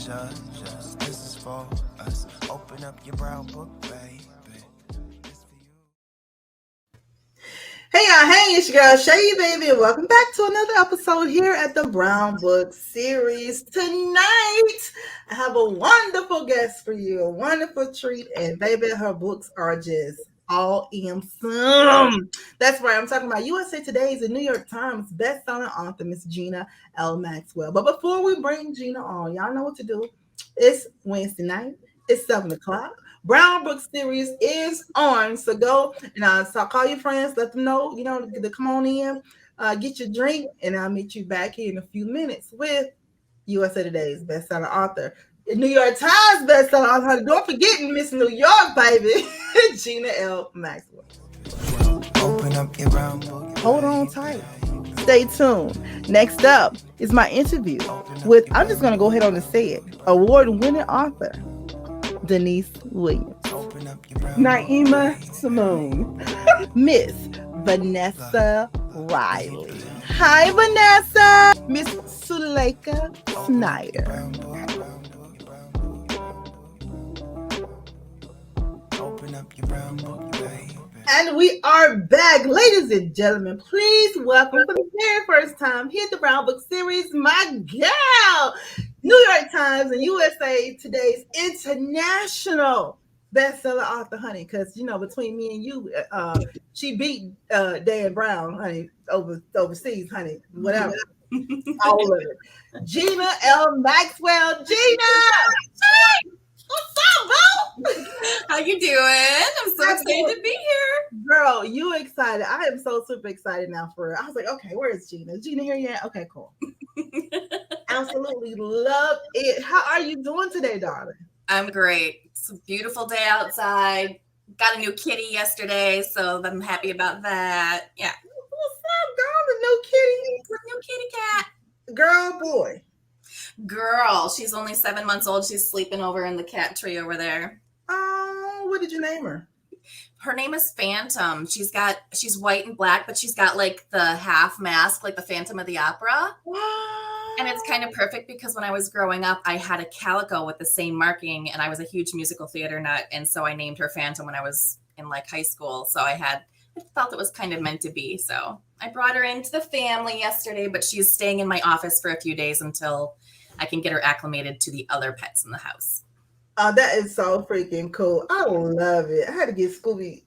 just this is for us. Open up your brown book, baby. It's for you. Hey y'all, hey, it's your girl Shay Baby, and welcome back to another episode here at the Brown Book Series. Tonight, I have a wonderful guest for you, a wonderful treat, and baby, her books are just awesome. That's right, I'm talking about USA Today's and New York Times best-selling author, Miss Gina L. Maxwell. But before we bring Gina on, y'all know what to do. It's Wednesday night. It's 7 o'clock. Brown Book Series is on. So go and so call your friends, let them know, to come on in, get your drink, and I'll meet you back here in a few minutes with USA Today's bestseller author, New York Times bestseller author. Don't forget Miss New York, baby, Gina L. Maxwell. Open up your brown book. Hold on tight. Stay tuned. Next up is my interview with, I'm just going to go ahead on and say it, award-winning author, Denise Williams. Naima Simone. Miss Vanessa Riley. Hi, Vanessa. Miss Suleika Snyder. Open up your brown book, baby. And we are back. Ladies and gentlemen, please welcome for the very first time here at the Brown Book Series, my gal, New York Times and USA Today's international bestseller author, honey, because, between me and you, she beat Dan Brown, honey, overseas, honey, whatever. All of it. Gina L. Maxwell. Gina! What's up, bro? How you doing? I'm so excited to be here. Girl, you excited. I am so super excited now for her. I was like, okay, where is Gina? Is Gina here yet? Okay, cool. Absolutely love it. How are you doing today, darling? I'm great. It's a beautiful day outside. Got a new kitty yesterday, so I'm happy about that. Yeah. What's up, girl? The new kitty? New kitty cat. Girl, boy. Girl, she's only 7 months old. She's sleeping over in the cat tree over there. Oh, what did you name her? Her name is Phantom. She's white and black, but she's got like the half mask, like the Phantom of the Opera. And it's kind of perfect because when I was growing up, I had a calico with the same marking, and I was a huge musical theater nut. And so I named her Phantom when I was in like high school. So I felt it was kind of meant to be. So I brought her into the family yesterday, but she's staying in my office for a few days until I can get her acclimated to the other pets in the house. Oh, that is so freaking cool. I love it. I had to get Scooby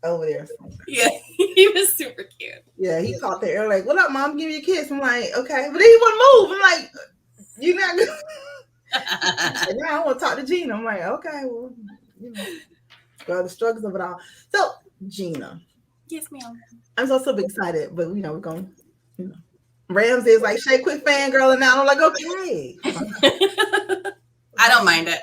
over there. Yeah, he was super cute. Yeah, he caught the air like, what up, mom? Give me a kiss. I'm like, okay. But then he wouldn't move. I'm like, you're not good. And now I want to talk to Gina. I'm like, okay, well, the struggles of it all. So, Gina. Yes, ma'am. I'm so super excited, but we're going, Ramsey is like, Shay, quit fangirling now. I'm like, okay. I don't mind it.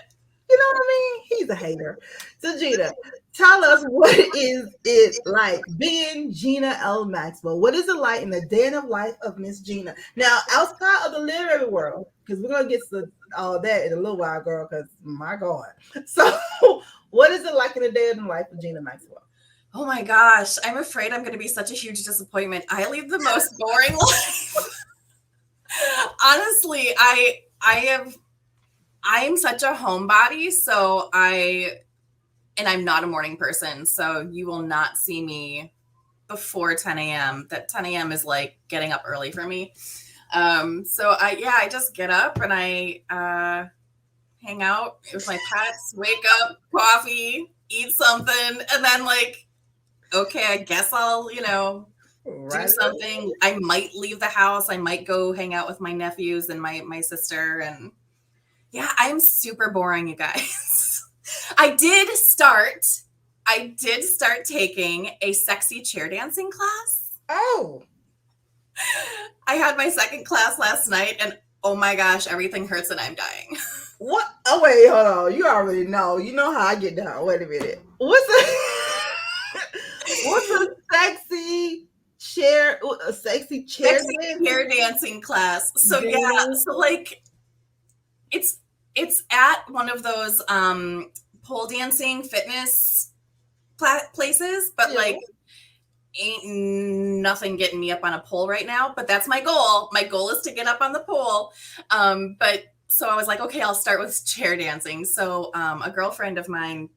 You know what I mean? He's a hater. So, Gina, tell us, what is it like being Gina L. Maxwell? What is it like in the day of life of Miss Gina? Now, outside of the literary world, because we're going to get to all that in a little while, girl, because my God. So, what is it like in the day of the life of Gina Maxwell? Oh my gosh, I'm afraid I'm going to be such a huge disappointment. I lead the most boring life. Honestly, I'm such a homebody, so I'm not a morning person, so you will not see me before 10 a.m. That 10 a.m. is like getting up early for me. So I just get up and I hang out with my pets, wake up, coffee, eat something, and then like, okay, I guess I'll, do something. I might leave the house. I might go hang out with my nephews and my sister. And yeah, I'm super boring, you guys. I did start taking a sexy chair dancing class. Oh. I had my second class last night, and oh my gosh, everything hurts and I'm dying. What? Oh, wait, hold on. You already know. You know how I get down. Wait a minute. What's a sexy chair dancing class? So yeah, so like it's at one of those pole dancing fitness places, but like ain't nothing getting me up on a pole right now, but that's my goal. My goal is to get up on the pole. But so I was like, okay, I'll start with chair dancing. So a girlfriend of mine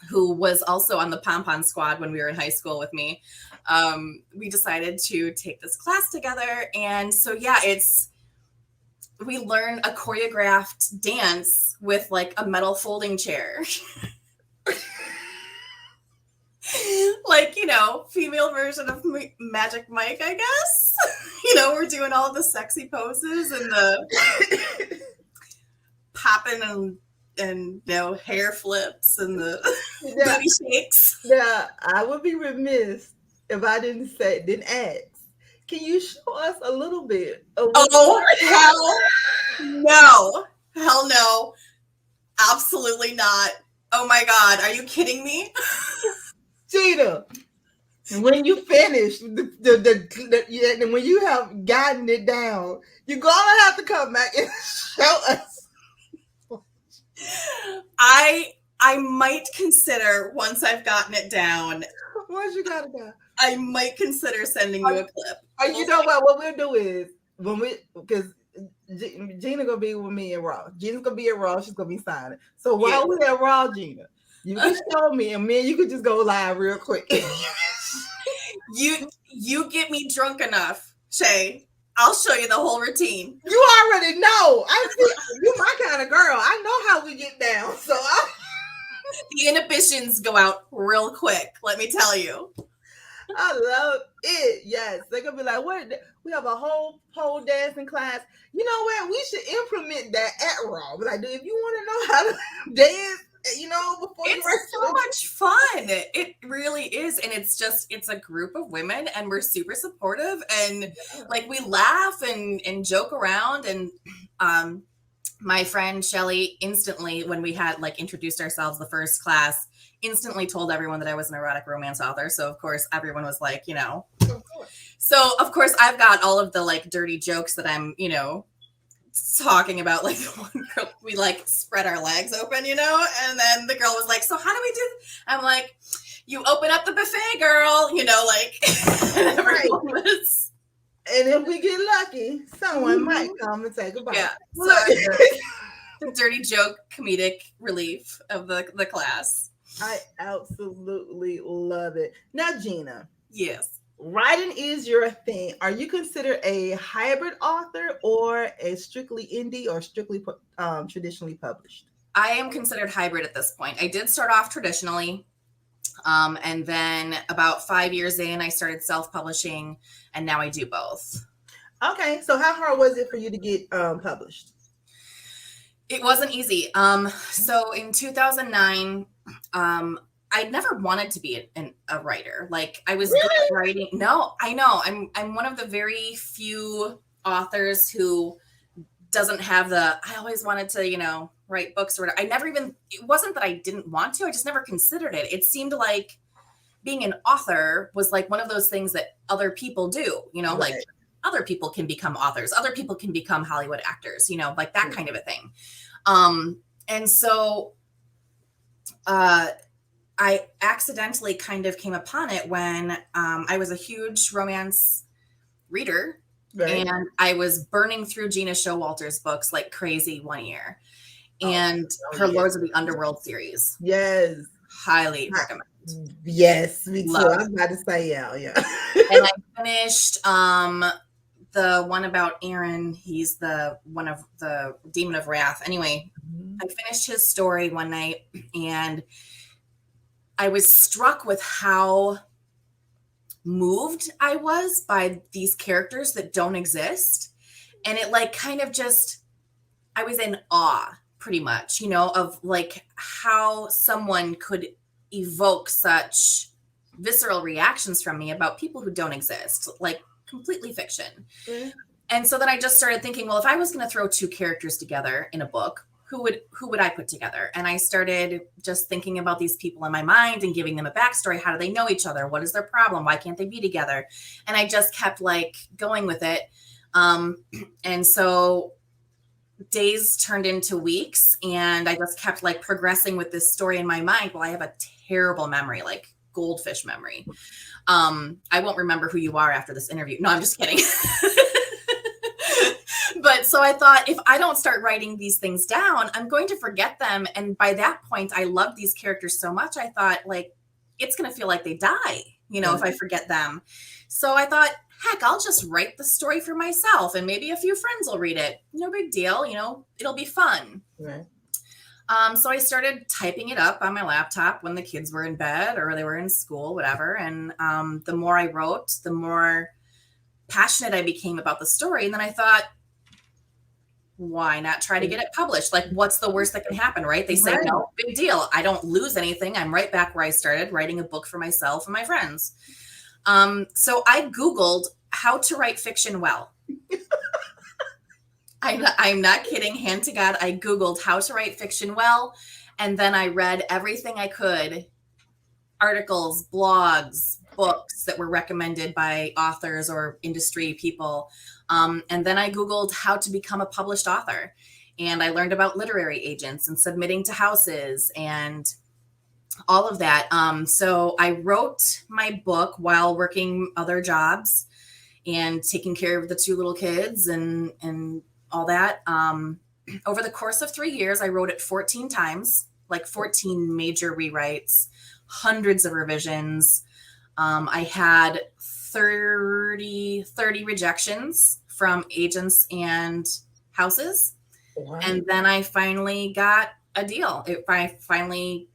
who was also on the pom-pom squad when we were in high school with me, we decided to take this class together. And so, yeah, we learn a choreographed dance with like a metal folding chair. Like, you know, female version of Magic Mike, I guess. You know, we're doing all the sexy poses and the popping and you know, hair flips and the booty shakes. Now, I would be remiss if I didn't ask. Can you show us a little bit of Hell no. Absolutely not. Oh my God. Are you kidding me? Gina, when you finish when you have gotten it down, you're gonna have to come back and show us. I might consider once I've gotten it down. Once you got it down, I might consider sending you a clip. You know what? What we'll do is because Gina gonna be with me at Raw. Gina's gonna be at Raw. She's gonna be signing. So while we're at Raw, Gina, you can show me, and man, you could just go live real quick. You get me drunk enough, Shay. I'll show you the whole routine. You already know. You my kind of girl. I know how we get down. So the inhibitions go out real quick. Let me tell you. I love it. Yes, they're gonna be like, "What? We have a whole pole dancing class. You know what? We should implement that at Raw. But like, if you want to know how to dance, you know, before it's so much fun. It really is, and it's a group of women, and we're super supportive, and like we laugh and joke around, and my friend Shelly instantly, when we had like introduced ourselves the first class, instantly told everyone that I was an erotic romance author. So of course everyone was like, you know, so of course I've got all of the like dirty jokes that I'm, you know, talking about. Like one girl, we like spread our legs open, you know, and then the girl was like, so how do we do this? I'm like, you open up the buffet, girl, you know, like and everyone was. And if we get lucky, someone might come and say goodbye. Yeah. So dirty joke comedic relief of the class. I absolutely love it. Now, Gina. Yes. Writing is your thing. Are you considered a hybrid author or a strictly indie or strictly traditionally published? I am considered hybrid at this point. I did start off traditionally. And then about 5 years in, I started self-publishing, and now I do both. Okay. So how hard was it for you to get published? It wasn't easy. So in 2009, I never wanted to be a writer. Like I was good at writing. No, I know. I'm one of the very few authors who doesn't have I always wanted to, you know, write books or whatever. It wasn't that I didn't want to. I just never considered it. It seemed like being an author was like one of those things that other people do, you know, like other people can become authors. Other people can become Hollywood actors, you know, like that kind of a thing. And so, I accidentally kind of came upon it when I was a huge romance reader, and I was burning through Gina Showalter's books like crazy one year, and her Lords of the Underworld series. Yes, highly recommend. Yes, me too. I was about to say yeah. And I finished the one about Aaron. He's the one of the Demon of Wrath. Anyway, I finished his story one night, and I was struck with how moved I was by these characters that don't exist. And it like kind of just, I was in awe pretty much, you know, of like how someone could evoke such visceral reactions from me about people who don't exist, like completely fiction. Mm-hmm. And so then I just started thinking, well, if I was going to throw two characters together in a book, who would I put together? And I started just thinking about these people in my mind and giving them a backstory. How do they know each other? What is their problem? Why can't they be together? And I just kept like going with it. And so days turned into weeks, and I just kept like progressing with this story in my mind. Well, I have a terrible memory, like goldfish memory. I won't remember who you are after this interview. No, I'm just kidding. But so I thought, if I don't start writing these things down, I'm going to forget them. And by that point, I loved these characters so much. I thought, like, it's going to feel like they die, if I forget them. So I thought, heck, I'll just write the story for myself and maybe a few friends will read it. No big deal. It'll be fun. Right. So I started typing it up on my laptop when the kids were in bed or they were in school, whatever. And the more I wrote, the more passionate I became about the story. And then I thought, why not try to get it published? Like, what's the worst that can happen, right? They say, no, big deal. I don't lose anything. I'm right back where I started, writing a book for myself and my friends. So I Googled how to write fiction well. I'm not kidding. Hand to God, I Googled how to write fiction well. And then I read everything I could, articles, blogs, books that were recommended by authors or industry people. And then I Googled how to become a published author. And I learned about literary agents and submitting to houses and all of that. So I wrote my book while working other jobs and taking care of the 2 little kids and all that. Over the course of 3 years, I wrote it 14 times, like 14 major rewrites, hundreds of revisions. I had 30 rejections from agents and houses. Wow. And then I finally got a deal. I finally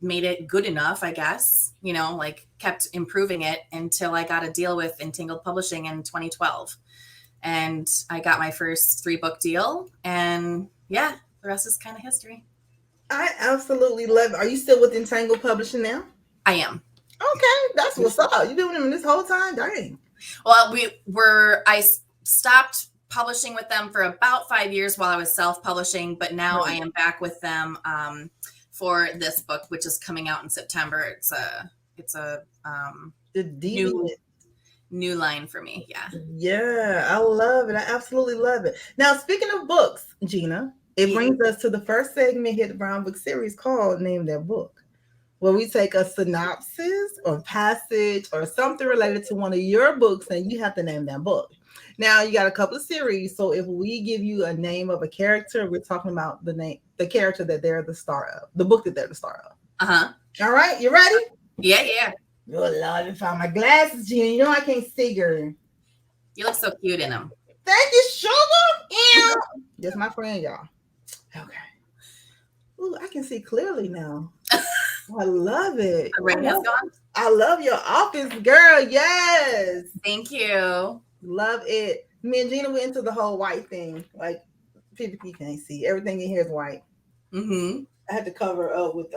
made it good enough, I guess, like kept improving it until I got a deal with Entangled Publishing in 2012. And I got my first 3-book deal. And yeah, the rest is kind of history. I absolutely love it. Are you still with Entangled Publishing now? I am. Okay, that's what's up. You've been with them this whole time? Dang. Well, I stopped publishing with them for about 5 years while I was self-publishing, but now I am back with them for this book, which is coming out in September. It's a new line for me. Yeah, I love it. I absolutely love it. Now, speaking of books, Gina, it brings us to the first segment here at the Brown Book Series called Name That Book, where we take a synopsis or passage or something related to one of your books and you have to name that book. Now, you got a couple of series. So if we give you a name of a character, we're talking about the character that they're the star of, the book that they're the star of. Uh-huh. All right. You ready? Yeah. Oh, Lord, I found my glasses, Gina. I can't see her. You look so cute in them. Thank you, sugar. That's my friend, y'all. Okay. Ooh, I can see clearly now. I love it. The rain has gone. I love your office, girl. Yes. Thank you. Love it. Me and Gina went into the whole white thing. Like, people can't see. Everything in here is white. Mm-hmm. I had to cover up with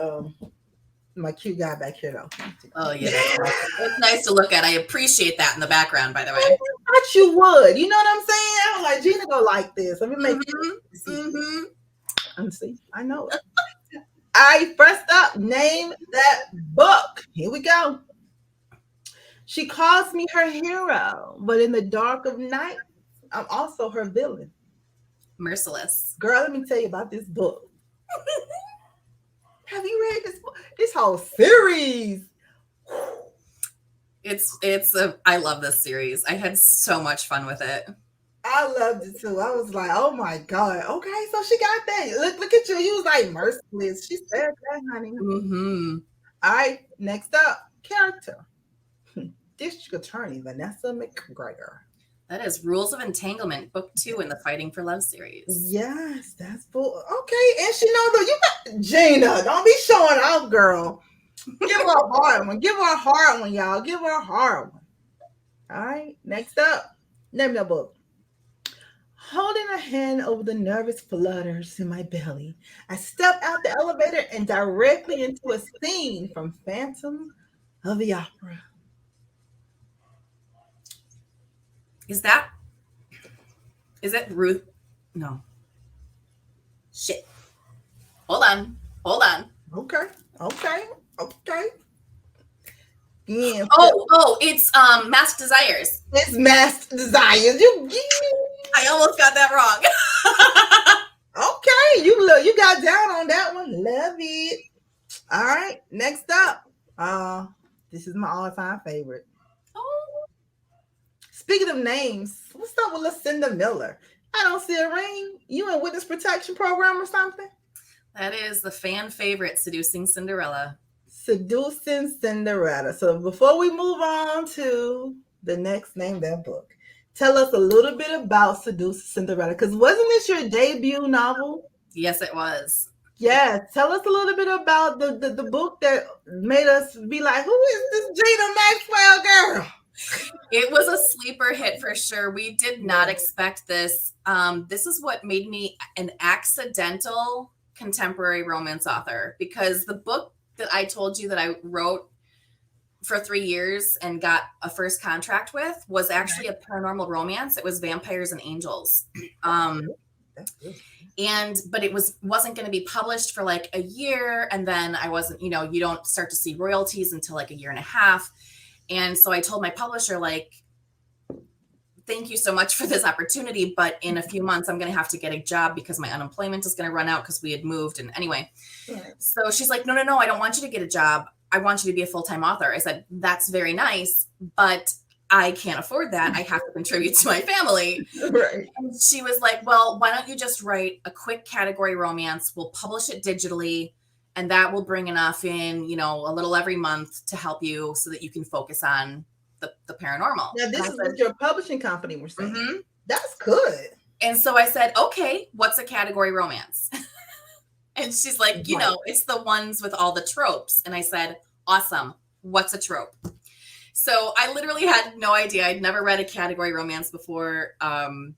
my cute guy back here, though. Oh, yeah. It's nice to look at. I appreciate that in the background, by the way. I thought you would. You know what I'm saying? I'm like, Gina go like this. Let me make it. Mm-hmm. Let me see. I know it. All right, first up, name that book. Here we go. She calls me her hero, but in the dark of night, I'm also her villain. Merciless. Girl, let me tell you about this book. Have you read this book? This whole series. I love this series. I had so much fun with it. I loved it too. I was like, oh my God. Okay, so she got that. Look at you. You was like merciless. She said that, honey. Mm-hmm. All right, next up, character. District Attorney Vanessa McGregor. That is Rules of Entanglement, Book 2 in the Fighting for Love series. Yes, that's cool. Okay, and she knows that you got Gina. Don't be showing off, girl. Give her a hard one. Give her a hard one, y'all. Give her a hard one. All right, next up, name that book. Holding a hand over the nervous flutters in my belly, I step out the elevator and directly into a scene from Phantom of the Opera. Is it Ruth? No. Shit. Hold on. Okay. Yeah. Oh, it's Masked Desires. It's Masked Desires. I almost got that wrong. Okay, you got down on that one. Love it. All right, next up. This is my all-time favorite. Oh. Speaking of names, what's up with Lucinda Miller? I don't see a ring. You in witness protection program or something? That is the fan favorite, Seducing Cinderella. Seducing Cinderella. So before we move on to the next name that book, tell us a little bit about Seducing Cinderella. Because wasn't this your debut novel? Yes, it was. Yeah. Tell us a little bit about the book that made us be like, who is this Gina Maxwell girl? It was a sleeper hit for sure. We did not expect this. This is what made me an accidental contemporary romance author, because the book that I told you that I wrote for 3 years and got a first contract with was actually a paranormal romance. It was Vampires and Angels. But it wasn't going to be published for like a year. And then I wasn't, you don't start to see royalties until like a year and a half. And so I told my publisher, like, thank you so much for this opportunity, but in a few months, I'm going to have to get a job because my unemployment is going to run out because we had moved. And anyway, so she's like, no, I don't want you to get a job. I want you to be a full-time author. I said, that's very nice, but I can't afford that. I have to contribute to my family. Right. And she was like, well, why don't you just write a quick category romance? We'll publish it digitally, and that will bring enough in, a little every month to help you so that you can focus on the paranormal. Now, this is what your publishing company was saying. Mm-hmm. That's good. And so I said, okay, what's a category romance? And she's like, it's the ones with all the tropes. And I said, awesome. What's a trope? So I literally had no idea. I'd never read a category romance before. And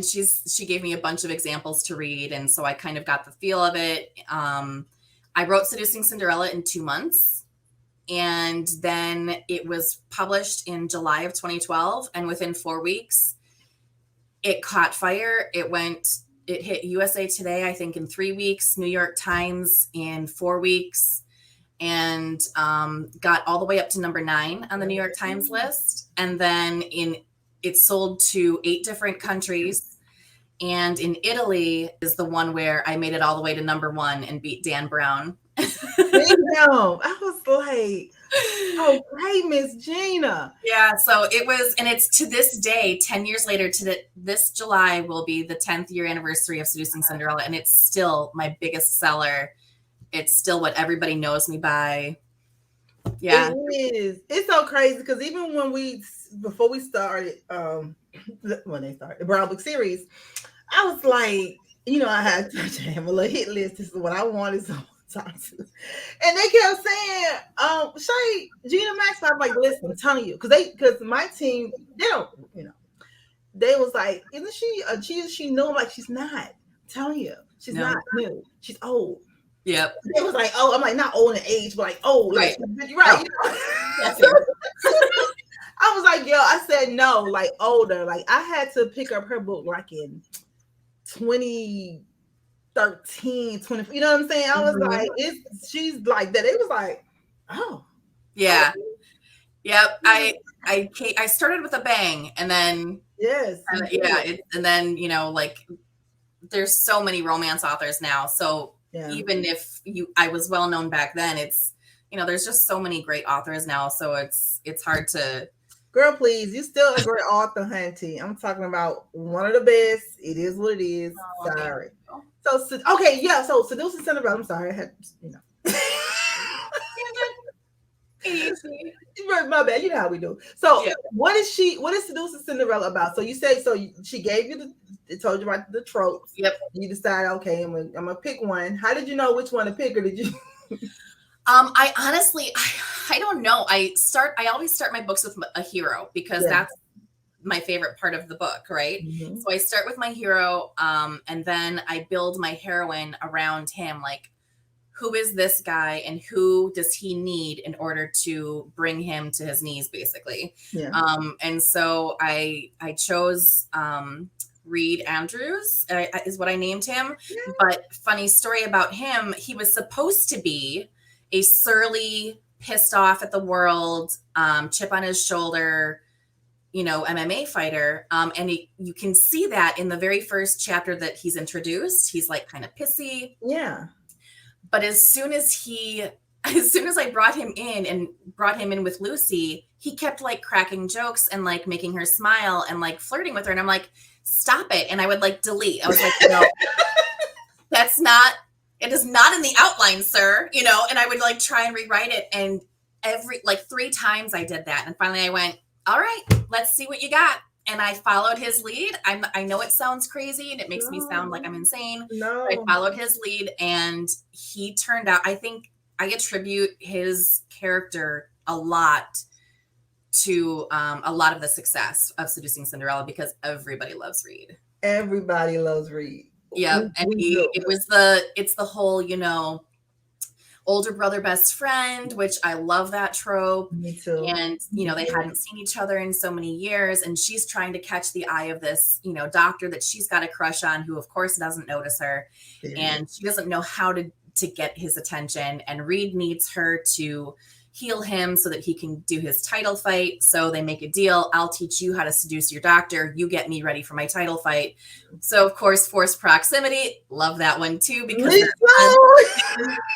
she gave me a bunch of examples to read. And so I kind of got the feel of it. I wrote Seducing Cinderella in 2 months. And then it was published in July of 2012. And within 4 weeks, it caught fire. It hit USA Today, I think, in 3 weeks, New York Times in 4 weeks, and got all the way up to number 9 on the New York Times list. And then it sold to 8 different countries. And in Italy is the one where I made it all the way to number 1 and beat Dan Brown. I was like, oh, great, Miss Gina. Yeah, so it was, and it's to this day, 10 years later, this July will be the 10th year anniversary of Seducing Cinderella, and it's still my biggest seller. It's still what everybody knows me by. Yeah. It is. It's so crazy because even before we started, when they started the Brown Book series, I was like, I had to have a little hit list. This is what I wanted to talk to. And they kept saying, Shay, Gina Maxwell. I'm like, listen, I'm telling you, because my team, they don't, they was like, isn't she new? I'm like, she's not. I'm telling you, she's not new. She's old. Yep. It was like, oh, I'm like, not old in age, but like old. Right. Like, right. I was like, I said no, like older. Like I had to pick up her book like in 2013, 20. You know what I'm saying? I was like, she's like that. It was like, oh. Yeah. Yep. I started with a bang, and then and then like there's so many romance authors now. So even if I was well known back then, it's there's just so many great authors now. So it's hard to. Girl, please, you still a great author, hunty. I'm talking about one of the best. It is what it is. Oh, sorry. So okay, yeah. So Seducing Cinderella. I'm sorry, I had Easy. My bad. You know how we do. So what is Seducing Cinderella about? So you say she gave you it told you about the tropes. Yep. You decided, okay, I'm gonna pick one. How did you know which one to pick, or did you? I honestly, I don't know. I always start my books with a hero because that's my favorite part of the book, right? Mm-hmm. So I start with my hero, and then I build my heroine around him. Like, who is this guy, and who does he need in order to bring him to his knees, basically? Yeah. And so I chose Reed Andrews is what I named him. Yeah. But funny story about him, he was supposed to be a surly, pissed off at the world, chip on his shoulder, MMA fighter. And you can see that in the very first chapter that he's introduced. He's like kind of pissy. Yeah. But as soon as he as soon as I brought him in with Lucy, he kept like cracking jokes and like making her smile and like flirting with her. And I'm like, stop it. And I would like delete. I was like, no, it is not in the outline, sir. And I would like try and rewrite it. And like 3 times I did that. And finally I went, all right, let's see what you got. And I followed his lead. I know it sounds crazy and it makes me sound like I'm insane. No. But I followed his lead and he turned out, I think I attribute his character a lot to a lot of the success of Seducing Cinderella because everybody loves Reed. Everybody loves Reed. Yeah. And it's the whole, older brother, best friend, which I love that trope. Me too. And, they hadn't seen each other in so many years. And she's trying to catch the eye of this, doctor that she's got a crush on, who of course doesn't notice her. Yeah. And she doesn't know how to get his attention. And Reed needs her to heal him so that he can do his title fight. So they make a deal. I'll teach you how to seduce your doctor. You get me ready for my title fight. So of course, forced proximity. Love that one too, because you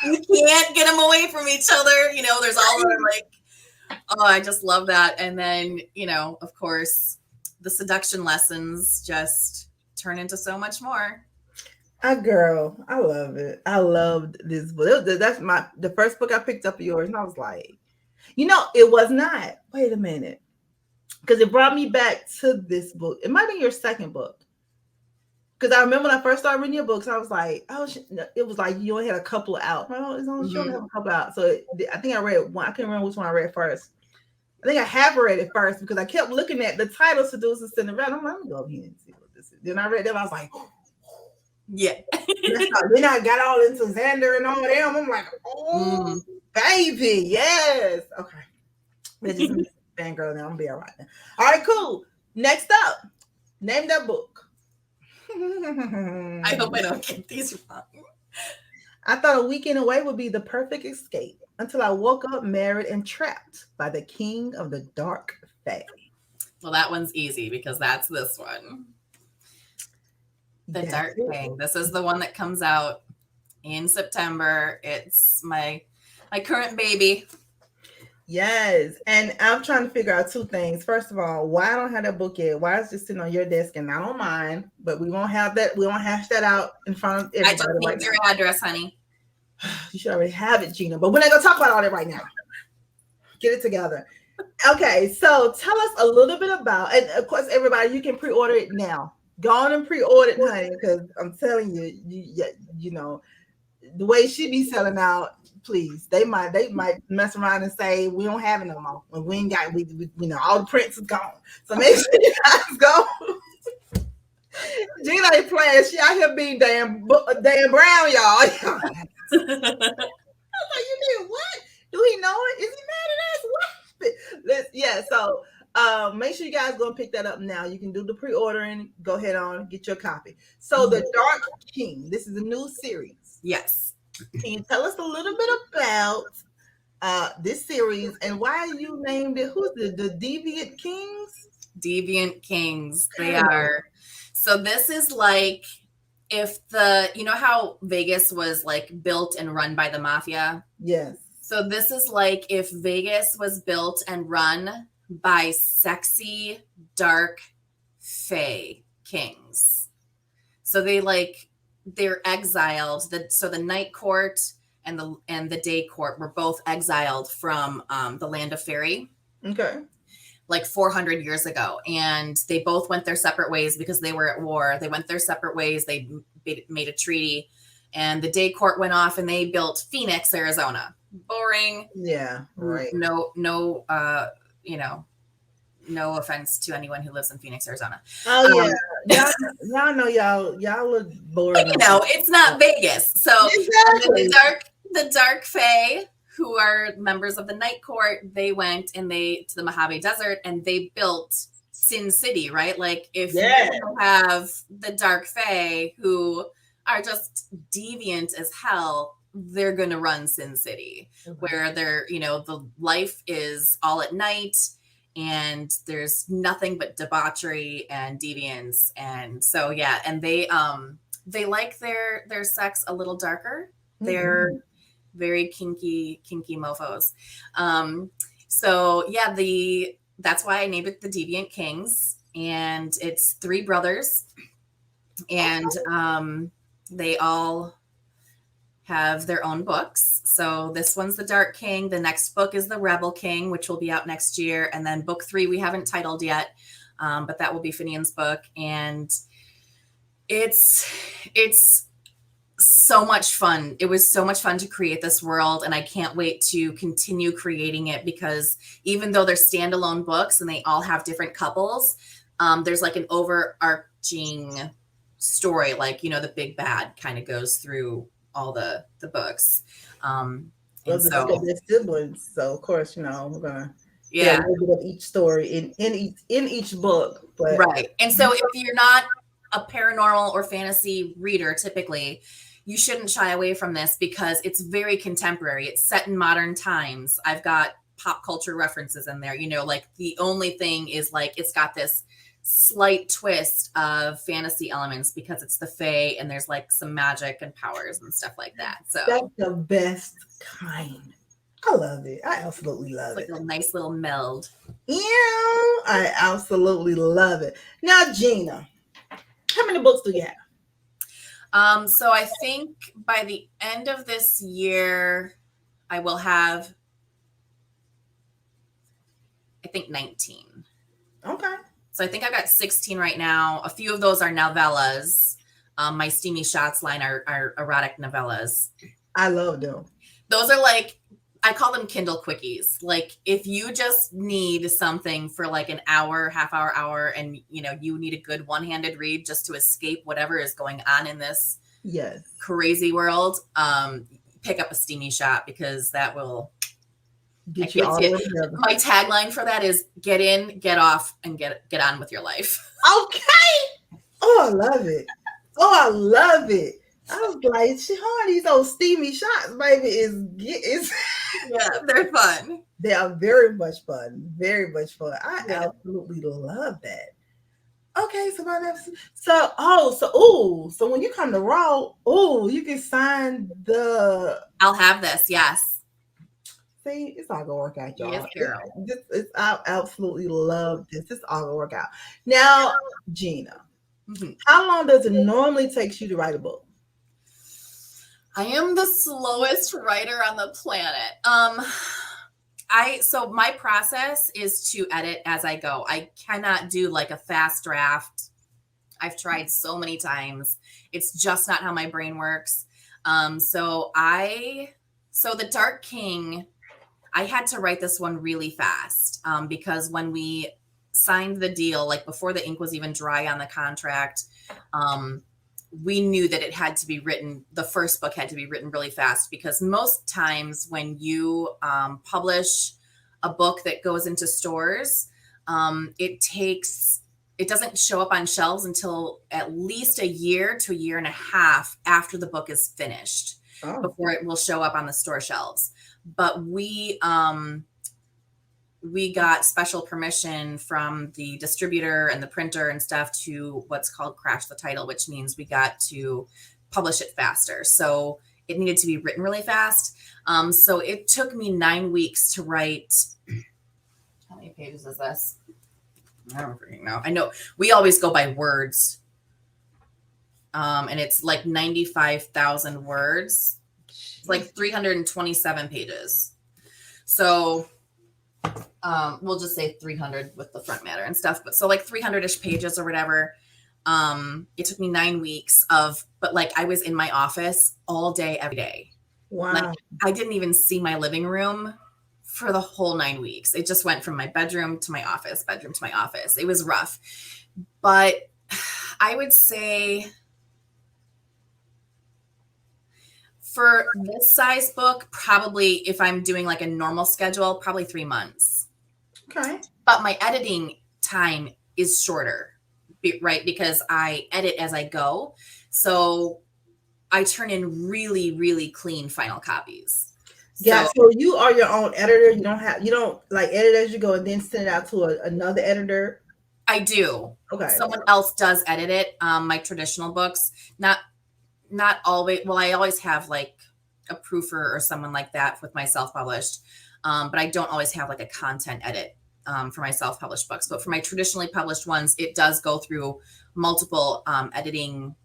can't get them away from each other. There's all the like, oh, I just love that. And then, of course, the seduction lessons just turn into so much more. Girl, I love it. I loved this book. That's the first book I picked up of yours, and I was like, it was not. Wait a minute, because it brought me back to this book. It might be your second book, because I remember when I first started reading your books, I was like, oh, it was like you only had a couple out. Oh, it's only you only have a couple out. So I think I read one. I can't remember which one I read first. I think I have read it first because I kept looking at the title, "Seducing Cinderella." I'm like, let me go over here and see what this is. Then I read that. I was like. Yeah. Then I got all into Xander and all them. I'm like, oh, baby, yes. Okay. Let's just fangirl now. I'm gonna be all right now. All right, cool. Next up, name that book. I hope I don't get these wrong. I thought A Weekend Away would be the perfect escape until I woke up married and trapped by the king of the dark fae. Well, that one's easy because that's this one. The Dark King. This is the one that comes out in September. It's my current baby. Yes. And I'm trying to figure out 2 things. First of all, why I don't have that book yet? Why is it sitting on your desk and not on mine? But we won't have that. We won't hash that out in front of everybody. I just need your address, honey. You should already have it, Gina. But we're not going to talk about all that right now. Get it together. Okay. So tell us a little bit about, and of course, everybody, you can pre-order it now. Go on and pre-order it, honey, because I'm telling you, the way she be selling out, please, they might mess around and say we don't have it no more. When we ain't got, we all the prints is gone. So make sure you guys go. Gina ain't playing. She out here being damn brown, y'all. I was like, you did what? Do he know it? Is he mad at us? What? So. Make sure you guys go and pick that up now. You can do the pre-ordering. Go ahead on, get your copy. So The Dark King, this is a new series. Yes. Can you tell us a little bit about this series and why you named it? Who's the Deviant Kings? Deviant Kings. They are. So this is like if how Vegas was like built and run by the mafia? Yes. So this is like if Vegas was built and run by sexy, dark fae kings. So they're exiled. So the night court and the day court were both exiled from the land of fairy. Okay. Like 400 years ago. And they both went their separate ways because they were at war. They went their separate ways. They made a treaty. And the day court went off and they built Phoenix, Arizona. Boring. Yeah, right. No offense to anyone who lives in Phoenix, Arizona. Oh yeah, y'all know y'all look boring. It's not Vegas. So exactly. the dark fae, who are members of the night court, they went to the Mojave Desert and they built Sin City, right? Like if you have the dark fae who are just deviant as hell, they're going to run Sin City, where the life is all at night and there's nothing but debauchery and deviance. And so, and they like their sex a little darker. very kinky mofos. So yeah, that's why I named it The Deviant Kings, and it's 3 brothers, and they all have their own books. So this one's The Dark King. The next book is The Rebel King, which will be out next year. And then book 3, we haven't titled yet, but that will be Finian's book. And it's so much fun. It was so much fun to create this world, and I can't wait to continue creating it, because even though they're standalone books and they all have different couples, there's like an overarching story, like, you know, the big bad kind of goes through all the books. And so they're siblings, so of course, you know, we're gonna yeah, a little bit of each story in each book. But right. And so if you're not a paranormal or fantasy reader, typically, you shouldn't shy away from this, because it's very contemporary. It's set in modern times. I've got pop culture references in there. You know, like the only thing is like it's got this slight twist of fantasy elements because it's the Fae, and there's like some magic and powers and stuff like that. So that's the best kind. I love it. I absolutely love it's it. like a nice little meld. Yeah, I absolutely love it. Now, Gina, how many books do you have? So I think by the end of this year, I will have, I think, 19. Okay. So I think I've got 16 right now. A few of those are novellas. My Steamy Shots line are erotic novellas. I love them. Those are like, I call them Kindle quickies. Like if you just need something for like an hour, half hour, and you know, you need a good one-handed read just to escape whatever is going on in this crazy world, pick up a Steamy Shot, because that will get you all the My tagline for that is get in, get off, and get on with your life. Okay. Oh, I love it. Oh, I love it. I was like, these old steamy shots, baby, is yeah, they're fun. They are very much fun. Very much fun. I absolutely love that. Okay, so when you come to Raw, you can sign the. I'll have this. Yes. See, it's all gonna work out, y'all. Yes, girl. I absolutely love this. It's all gonna work out. Now, Gina, how long does it normally take you to write a book? I am the slowest writer on the planet. So my process is to edit as I go. I cannot do like a fast draft. I've tried so many times. It's just not how my brain works. So The Dark King, I had to write this one really fast, because when we signed the deal, like before the ink was even dry on the contract, we knew that it had to be written. The first book had to be written really fast, because most times when you publish a book that goes into stores, it doesn't show up on shelves until at least a year to a year and a half after the book is finished before it will show up on the store shelves. But we got special permission from the distributor and the printer and stuff to what's called crash the title, which means we got to publish it faster. So it needed to be written really fast. So it took me 9 weeks to write. How many pages is this? I don't freaking know. I know we always go by words. And it's like 95,000 words. It's like 327 pages. So we'll just say 300 with the front matter and stuff. But so like 300-ish pages or whatever. It took me 9 weeks but like I was in my office all day, every day. Wow. Like, I didn't even see my living room for the whole 9 weeks. It just went from my bedroom to my office, bedroom to my office. It was rough. But I would say for this size book, probably if I'm doing like a normal schedule, probably 3 months. Okay. But my editing time is shorter, right? Because I edit as I go. So I turn in really, really clean final copies. Yeah. So you are your own editor. You don't like edit as you go and then send it out to another editor. I do. Okay. Someone else does edit it. My traditional books, not always. Well, I always have like a proofer or someone like that with my self-published. But I don't always have like a content edit for my self-published books. But for my traditionally published ones, it does go through multiple editing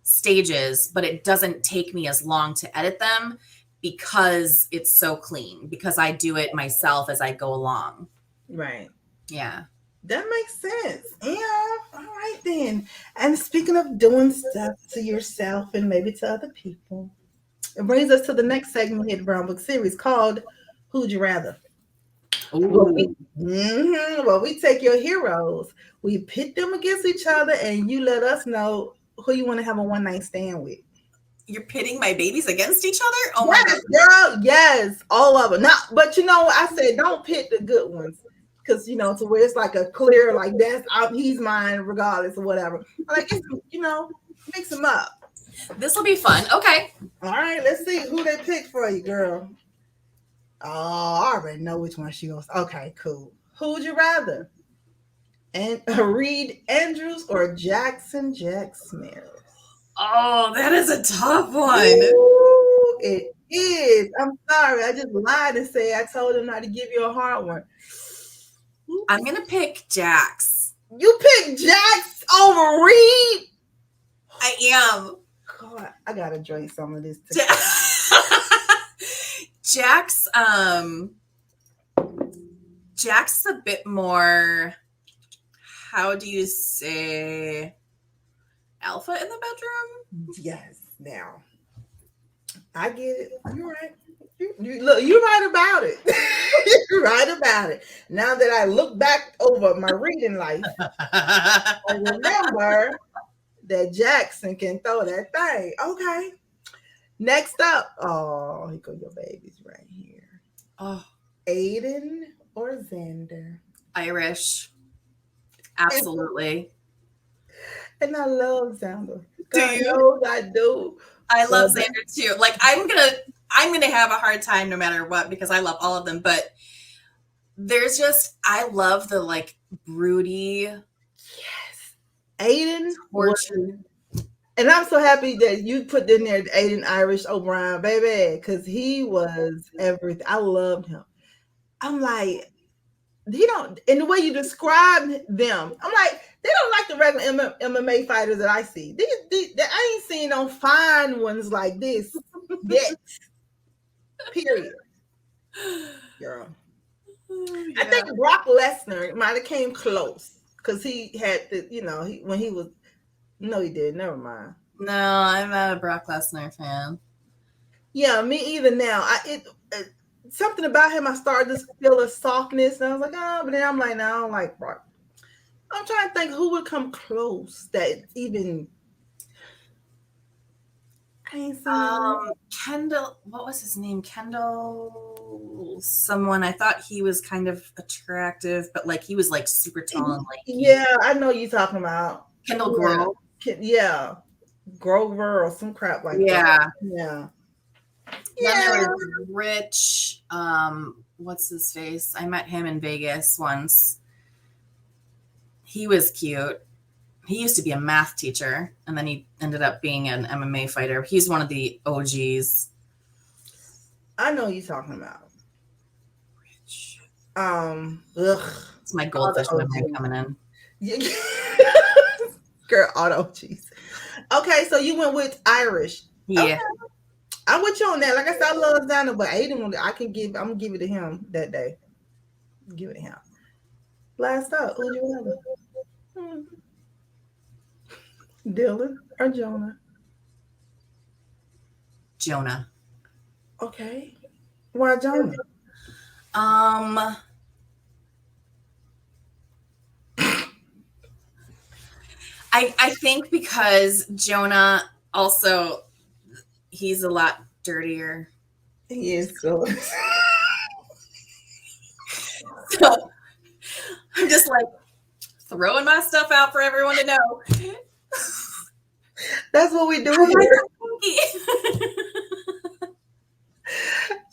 stages, but it doesn't take me as long to edit them because it's so clean, because I do it myself as I go along. Right. Yeah. That makes sense. Yeah. All right then. And speaking of doing stuff to yourself and maybe to other people, it brings us to the next segment here at the Brown Book series called Who'd You Rather? Well, we take your heroes, we pit them against each other, and you let us know who you want to have a one-night stand with. You're pitting my babies against each other? Oh yes, my God. Girl, yes, all of them. Not, but I said don't pit the good ones. Because to where it's like a clear, like he's mine regardless or whatever. Like mix them up. This will be fun. Okay. All right, let's see who they picked for you, girl. Oh, I already know which one she goes. Okay, cool. Who would you rather? And Reed Andrews or Jackson Jack Smith? Oh, that is a tough one. Ooh, it is. I'm sorry. I just lied and say I told him not to give you a hard one. I'm going to pick Jax. You picked Jax over Reed? I am. God, I got to drink some of this. Jax, Jax a bit more, how do you say, alpha in the bedroom? Yes, now. I get it. You're right. Look, you're right about it. You're right about it. Now that I look back over my reading life, I remember that Jackson can throw that thing. Okay. Next up. Oh, here go your babies right here. Oh, Aiden or Xander? Irish. Absolutely. And I love Xander. Do you? I do. I love Xander too. Like I'm gonna have a hard time no matter what because I love all of them. But there's I love the like broody. Yes. Aiden. Torture. And I'm so happy that you put in there Aiden Irish O'Brien, baby, because he was everything. I loved him. I'm like, and the way you describe them, I'm like, they don't like the regular MMA fighters that I see. I ain't seen no fine ones like this yet. Period. Girl. Yeah. I think Brock Lesnar might have came close because he had when he was. No, he did. Never mind. No, I'm not a Brock Lesnar fan. Yeah, me either. Now, something about him, I started to feel a softness, and I was like, oh, but then I'm like, no, I don't like Brock. I'm trying to think who would come close that even. I ain't seen Kendall. What was his name? Kendall. Someone. I thought he was kind of attractive, but like he was like super tall and like. Yeah, I know you're talking about Kendall Grove. Yeah, Grover or some crap like that. Yeah. Yeah. Then there was Rich. What's his face? I met him in Vegas once. He was cute. He used to be a math teacher, and then he ended up being an MMA fighter. He's one of the OGs. I know you're talking about. Rich. It's my goldfish memory coming in. Girl, auto cheese. Okay, so you went with Irish. Yeah. Okay. I'm with you on that. Like I said, I love Xander, but Aiden, I'm gonna give it to him that day. Give it to him. Last up, who do you have? Dylan or Jonah? Jonah. Okay. Why Jonah? I think because Jonah also, he's a lot dirtier. He is so. So I'm just like throwing my stuff out for everyone to know. That's what we do here.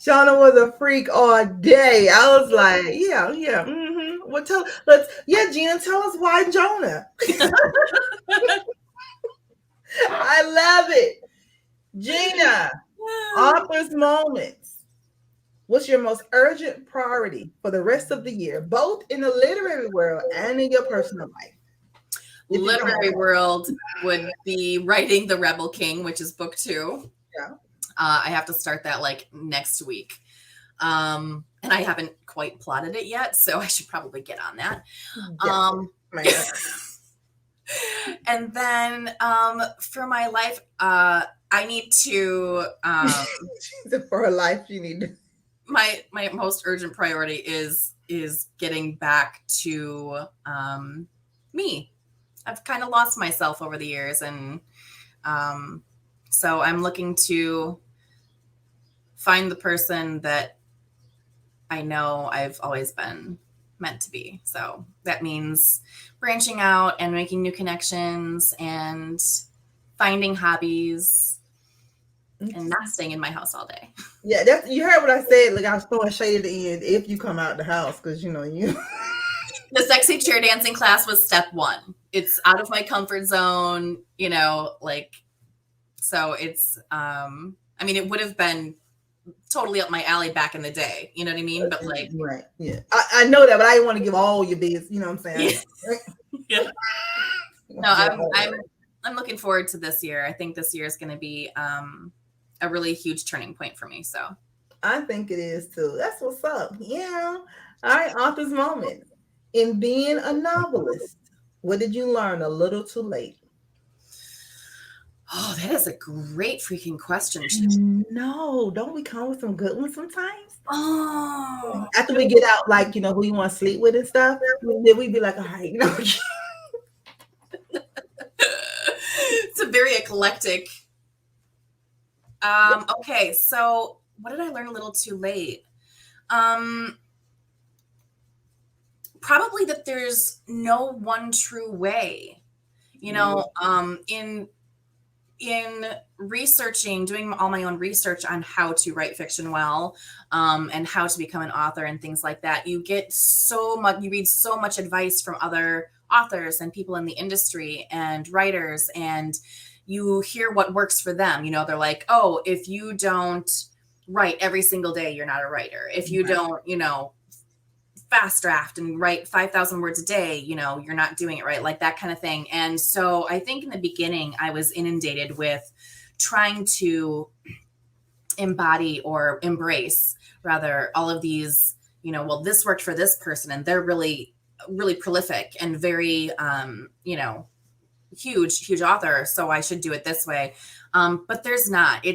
Shauna was a freak all day. I was like, yeah. Mm-hmm. Well, Gina, tell us why Jonah. I love it. Gina. Author's moments. What's your most urgent priority for the rest of the year, both in the literary world and in your personal life? Literary world would be writing The Rebel King, which is book 2. Yeah. I have to start that like next week. And I haven't quite plotted it yet, so I should probably get on that. And then for my life, I need to for her life, you need to. My most urgent priority is getting back to me. I've kind of lost myself over the years, and so I'm looking to find the person that I know I've always been meant to be. So that means branching out and making new connections and finding hobbies and not staying in my house all day. Yeah, that's, you heard what I said. Like, I was throwing shade at the end if you come out the house, because you know you. The sexy chair dancing class was step 1. It's out of my comfort zone, you know, like, so it's, I mean, it would have been totally up my alley back in the day, you know what I mean? But like, right, yeah, I know that, but I didn't want to give all your business, you know what I'm saying? Yeah. No, I'm looking forward to this year. I think this year is going to be a really huge turning point for me. So I think it is too. That's what's up. Yeah. All right, author's moment. In being a novelist, what did you learn a little too late? Oh, that is a great freaking question. No, don't we come with some good ones sometimes? Oh, after we get out, like, you know, who you want to sleep with and stuff, then we'd be like, all right, you know. It's a very eclectic. Okay, so what did I learn a little too late? Probably that there's no one true way. You know, in researching, doing all my own research on how to write fiction well, and how to become an author and things like that, you read so much advice from other authors and people in the industry and writers, and you hear what works for them. You know, they're like, oh, if you don't write every single day, you're not a writer. If you don't, you know, fast draft and write 5,000 words a day, you know, you're not doing it right, like that kind of thing. And so I think in the beginning, I was inundated with trying to embody or embrace rather all of these, you know, well, this worked for this person and they're really, really prolific and very, you know, huge author. So I should do it this way. But there's not.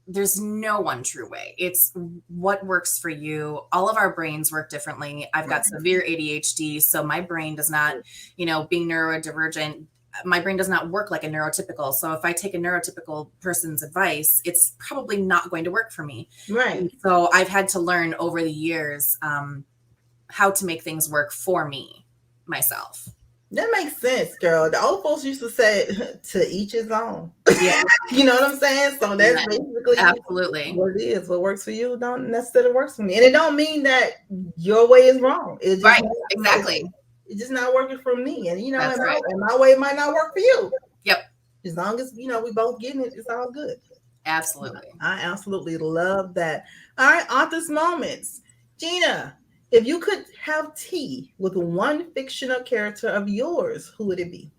There's no one true way. It's what works for you. All of our brains work differently. I've got severe ADHD, so my brain does not, you know, being neurodivergent, my brain does not work like a neurotypical. So if I take a neurotypical person's advice, it's probably not going to work for me. Right. And so I've had to learn over the years how to make things work for me, myself. That makes sense, girl. The old folks used to say, to each his own. Yeah. You know what I'm saying? So that's basically absolutely what it is. What works for you don't necessarily work for me. And it don't mean that your way is wrong. It's just exactly. It's just not working for me. And, you know, and my way might not work for you. Yep. As long as, you know, we both getting it, it's all good. Absolutely. I absolutely love that. All right, author's moments. Gina, if you could have tea with one fictional character of yours, who would it be?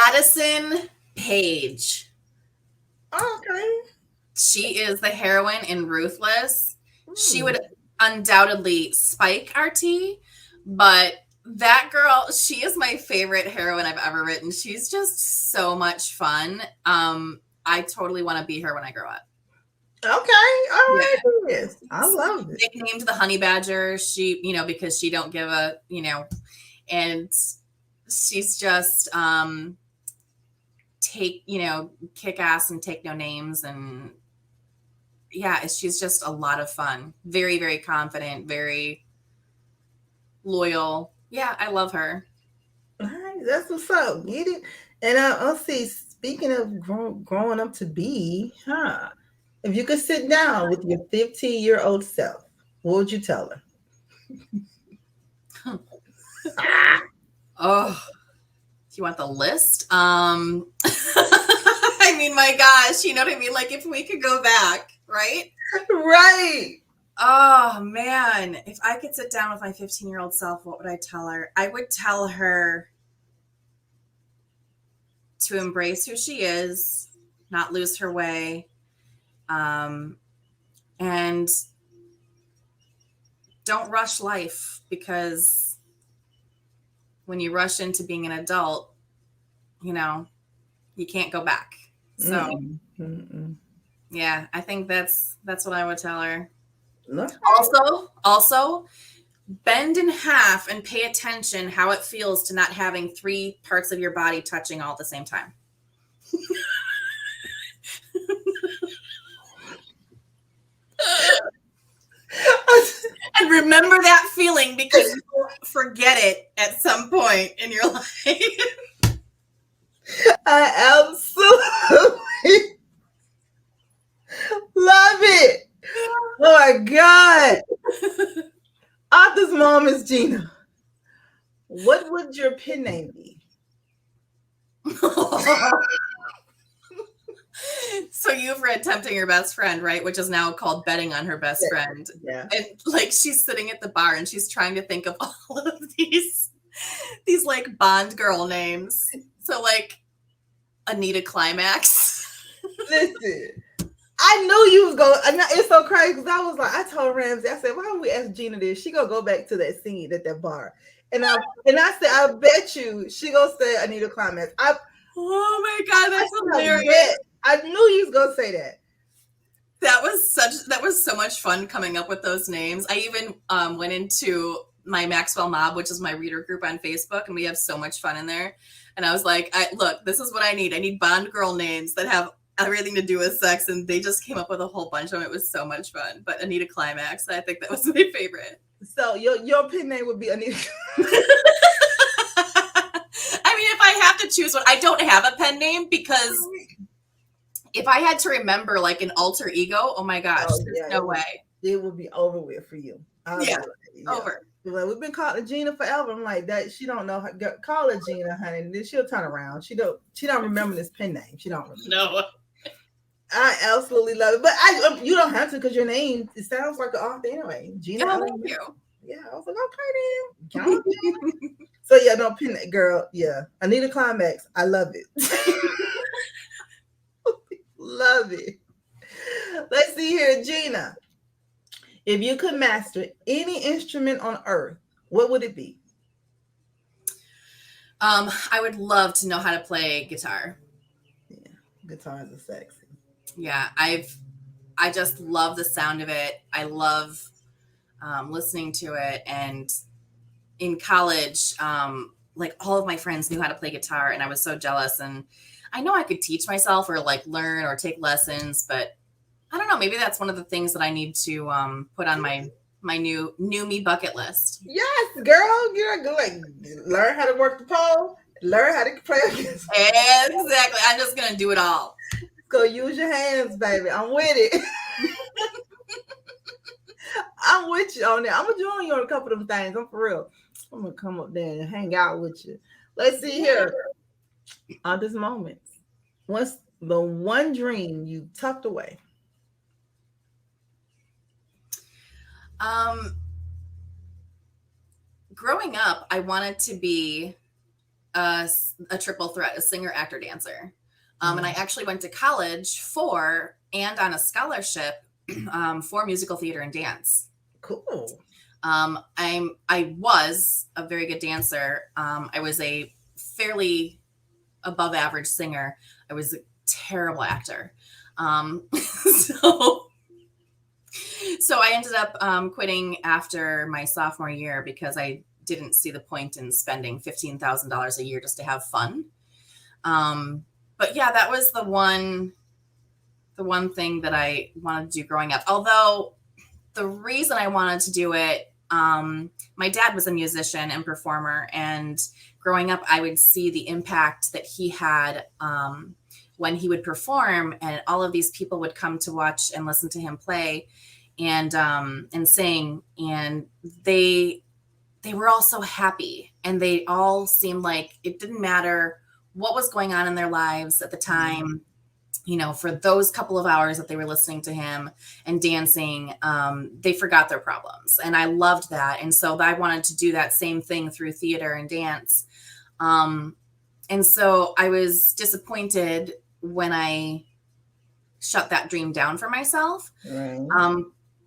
Addison Page. Okay. She is the heroine in Ruthless. She would undoubtedly spike our tea, but that girl, she is my favorite heroine I've ever written. She's just so much fun. I totally want to be her when I grow up. Okay, all right. Yeah. Yes, I love it. Nicknamed the Honey Badger. She, you know, because she don't give a, you know, and she's just kick ass and take no names, and yeah, she's just a lot of fun. Very, very confident, very loyal. Yeah, I love her. All right, that's what's up. Get it. And I'll see. Speaking of growing up to be, if you could sit down with your 15-year-old self, what would you tell her? Oh, do you want the list? I mean, my gosh, you know what I mean? Like, if we could go back, right? Right. Oh, man. If I could sit down with my 15-year-old self, what would I tell her? I would tell her to embrace who she is, not lose her way, and don't rush life, because when you rush into being an adult, you know, you can't go back. So, yeah, I think that's what I would tell her. Okay. Also, bend in half and pay attention how it feels to not having 3 parts of your body touching all at the same time. And remember that feeling, because you will forget it at some point in your life. I absolutely love it. Oh my God. Author's mom is Gina. What would your pen name be? So you've read Tempting Your Best Friend, right? Which is now called Betting on Her Best Friend. Yeah. And like, she's sitting at the bar and she's trying to think of all of these like Bond girl names. So like Anita Climax. Listen, I knew you was going. It's so crazy because I was like, I told Ramsey, I said, why don't we ask Gina this? She gonna go back to that scene at that bar, and I said, I bet you she gonna say Anita Climax. Oh my God, that's hilarious! I knew you was gonna say that. That was so much fun coming up with those names. I even went into my Maxwell Mob, which is my reader group on Facebook, and we have so much fun in there. And I was like, look, this is what I need. I need Bond girl names that have everything to do with sex, and they just came up with a whole bunch of them. It was so much fun. But Anita Climax, I think that was my favorite. So your pen name would be Anita. I mean, if I have to choose one, I don't have a pen name, because if I had to remember like an alter ego, oh my gosh, there's no way. It would be over with for you. Over. Like, we've been calling Gina forever. I'm like, that she don't know how, call her Gina, honey. And then she'll turn around. She don't remember this pen name. She don't remember. No. I absolutely love it. But you don't have to, because your name, it sounds like an author anyway. Gina. Oh, thank you. Yeah, I was like, okay then. So yeah, no, pen that girl. Yeah. Anita Climax. I love it. Love it. Let's see here, Gina. If you could master any instrument on earth, what would it be? I would love to know how to play guitar. Yeah, guitars are sexy. Yeah, I just love the sound of it. I love listening to it. And in college, like all of my friends knew how to play guitar, and I was so jealous. And I know I could teach myself or like learn or take lessons, but I don't know. Maybe that's one of the things that I need to put on my new me bucket list. Yes, girl. You're good. Like, learn how to work the pole. Learn how to play a guitar. Exactly. I'm just gonna do it all. Go use your hands, baby. I'm with it. I'm with you on that. I'm gonna join you on a couple of them things. I'm for real. I'm gonna come up there and hang out with you. Let's see here. On this moment, what's the one dream you tucked away? Growing up, I wanted to be a triple threat, a singer, actor, dancer. And I actually went to college for and on a scholarship for musical theater and dance. Cool. I was a very good dancer. I was a fairly above average singer. I was a terrible actor. So I ended up quitting after my sophomore year, because I didn't see the point in spending $15,000 a year just to have fun. But yeah, that was the one thing that I wanted to do growing up. Although the reason I wanted to do it, my dad was a musician and performer, and growing up, I would see the impact that he had when he would perform, and all of these people would come to watch and listen to him play and sing, and they were all so happy, and they all seemed like it didn't matter what was going on in their lives at the time. for those couple of hours that they were listening to him and dancing, they forgot their problems. And I loved that. And so I wanted to do that same thing through theater and dance. And so I was disappointed when I shut that dream down for myself. Right.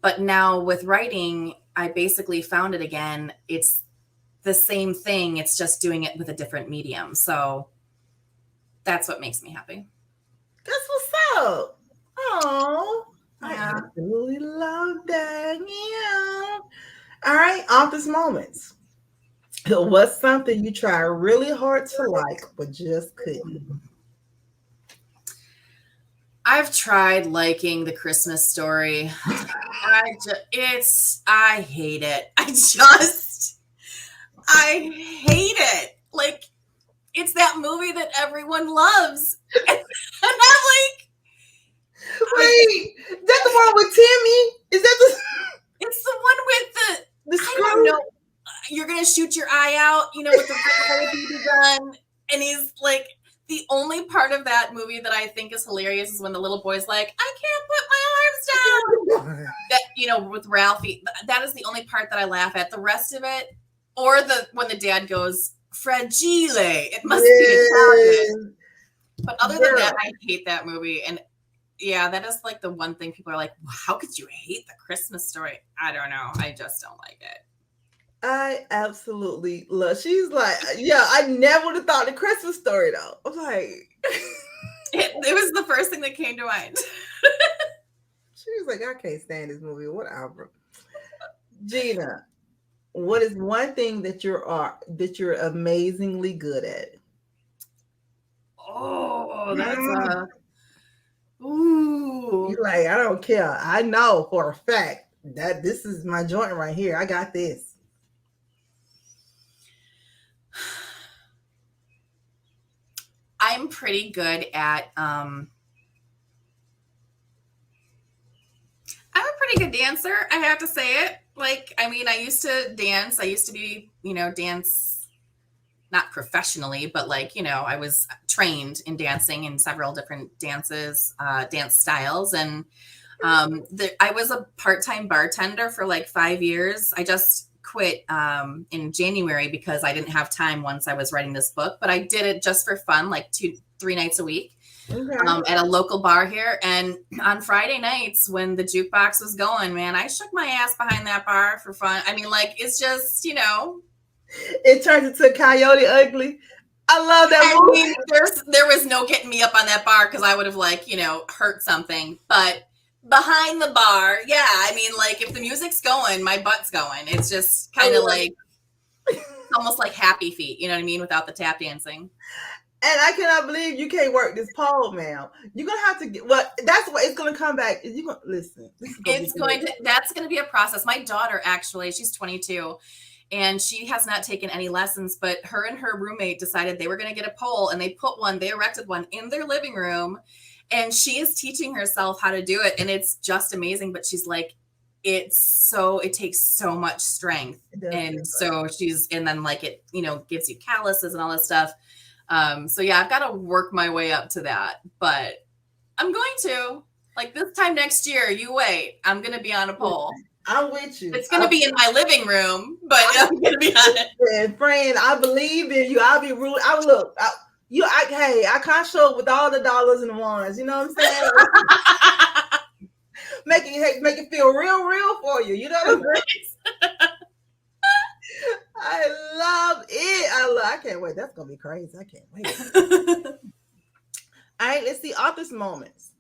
But now with writing, I basically found it again. It's the same thing. It's just doing it with a different medium. So that's what makes me happy. That's what's up. Oh, I Yeah. absolutely love that. Yeah. All right, office moments. What's something you try really hard to like but just couldn't? I've tried liking The Christmas Story. I hate it. I hate it. Like, it's that movie that everyone loves. And I'm like, Wait, is that the one with Timmy? Is that the it's the one with the I don't know. You're gonna shoot your eye out, with the red BB gun, and he's like, the only part of that movie that I think is hilarious is when the little boy's like, I can't put my arms down. That, with Ralphie, that is the only part that I laugh at. The rest of it, or when the dad goes, fragile, it must be Italian. But other than that, I hate that movie. And yeah, that is like the one thing people are like, well, how could you hate The Christmas Story? I don't know. I just don't like it. I absolutely love. She's like, yeah, I never would have thought The Christmas Story though. I'm like, it was the first thing that came to mind. She was like, I can't stand this movie. Whatever. Gina, what is one thing that you're amazingly good at? Oh, that's ooh. You're like, I don't care. I know for a fact that this is my joint right here. I got this. I'm pretty good at I'm a pretty good dancer, I have to say it. Like, I mean, I used to dance. I used to be, dance, not professionally, but like, I was trained in dancing in several different dance styles. And I was a part-time bartender for like 5 years. I just quit in January because I didn't have time once I was writing this book, but I did it just for fun, like 2-3 nights a week. Okay. At a local bar here. And on Friday nights when the jukebox was going, man, I shook my ass behind that bar for fun. I mean, like, it's just, It turned into Coyote Ugly. I love that movie. I mean, there was no getting me up on that bar because I would have, like, hurt something. But behind the bar, yeah, I mean, like, if the music's going, my butt's going. It's just kind of like, almost like Happy Feet, you know what I mean, without the tap dancing. And I cannot believe you can't work this pole, ma'am. You're gonna have to get that's what it's gonna come back. You're gonna listen. That's gonna be a process. My daughter, actually, she's 22 and she has not taken any lessons, but her and her roommate decided they were gonna get a pole, and they erected one in their living room, and she is teaching herself how to do it, and it's just amazing. But she's like, it takes so much strength. And so and then like it, gives you calluses and all this stuff. So yeah, I've got to work my way up to that, but I'm going to, like, this time next year, you wait, I'm going to be on a pole. I'm with you. It's going to be in my living room, but I'm going to be on it. And friend, I believe in you. I'll be rude. I can't show up with all the dollars and the ones. You know what I'm saying? make it feel real for you. You know what I'm saying? I love it. I can't wait. That's gonna be crazy. I can't wait. All right, let's see office moments.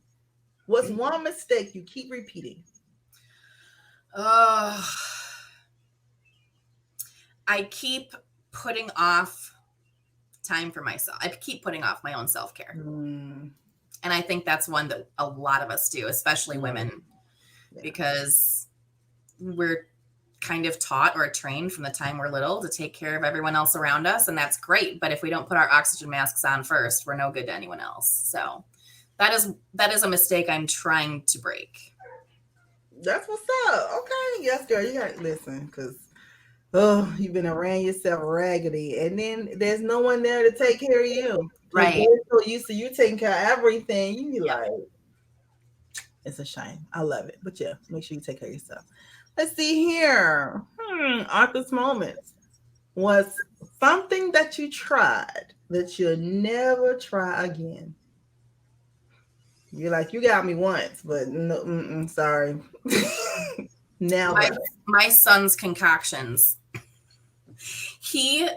What's one mistake you keep repeating? I keep putting off time for myself. I keep putting off my own self-care. And I think that's one that a lot of us do, especially women, because we're kind of taught or trained from the time we're little to take care of everyone else around us. And that's great. But if we don't put our oxygen masks on first, we're no good to anyone else. So that is a mistake I'm trying to break. That's what's up. Okay. Yes, girl. You got to listen, because Oh, you've been around yourself raggedy, and then there's no one there to take care of you because Right. they're so used to you taking care of everything. You be Yep. like, it's a shame. I love it, but yeah, make sure you take care of yourself. Let's see here. Arthur's moments was something that you tried that you'll never try again. You're like, you got me once, but no, sorry, My never. my son's concoctions. He